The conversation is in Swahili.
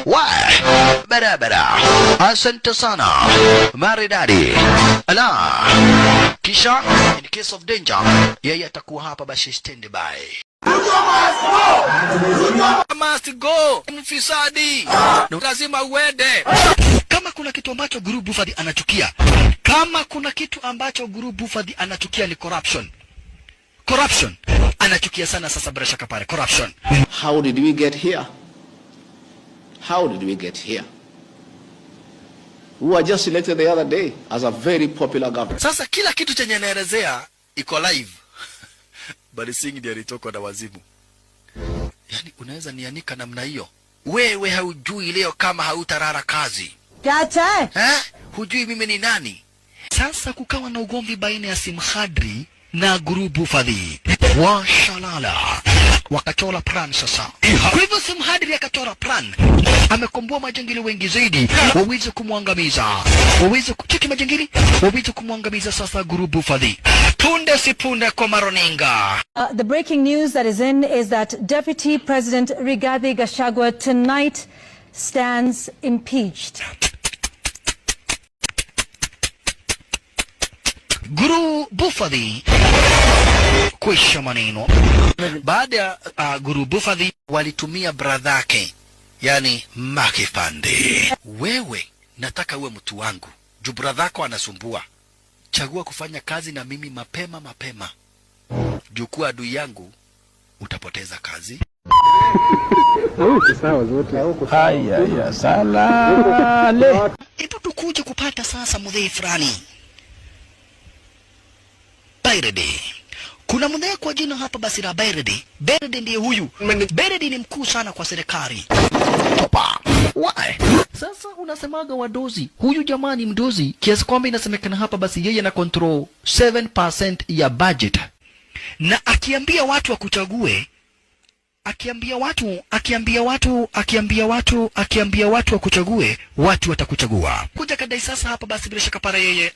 Why? Barabara. Asante sana. Maridadi. Ala. Kisha, in case of danger, yeye atakuwa hapa basi stand by. Must go. Mfisadi. Lazima uende. Kama kuna kitu ambacho Guru Bufadi anachukia. Kama kuna kitu ambacho Guru Bufadi anachukia ni corruption. Corruption. Anachukia sana sasa bila shaka pale. Corruption. How did we get here? How did we get here? We were just elected the other day as a very popular government. Sasa kila kitu chenye naelezea iko live. Bali singi ndiye alitoka na wazimu. Yaani unaweza nianika namna hiyo. Wewe haujui leo kama hautarara kazi. Gata. Hujui mimi ni nani? Sasa kukawa na ugomvi baina ya Simhadri na Guru Bufadi. Washalala. Wakachora plan sasa. Kwa hivyo Simhadri akachora plan. Amekomboa majangili wengi zaidi. Waweze kumwangamiza. Waweze kucheki majangili. Waweze kumwangamiza sasa Guru Bufadi. Punde si punde kwa maroninga. The breaking news that is in is that Deputy President Rigathi Gachagua tonight stands impeached. Guru Bufadi kwisha maneno. Baada ya Guru Bufadi walitumia bradhake, yani Makipande. Wewe nataka uwe mtu wangu. Juu bradhako anasumbua. Chagua kufanya kazi na mimi mapema. Juu kuwa adui yangu utapoteza kazi. Haya salale. Hebu tukuje kupata sasa mudhee fulani. Bairedi. Kuna mudhee kwa jina hapa basi la Bairedi. Bairedi ndiye huyu. Bairedi ni mkuu sana kwa serikali. Topa. Why? Sasa unasemaga wadozi. Huyu jamani mdozi. Kiasi kwamba inasemekana hapa basi yeye na control 7% ya budget. Na akiambia watu wakuchague. Akiambia watu wakuchague. Watu watakuchagua. Kuja kadai sasa hapa basi bila shaka para yeye.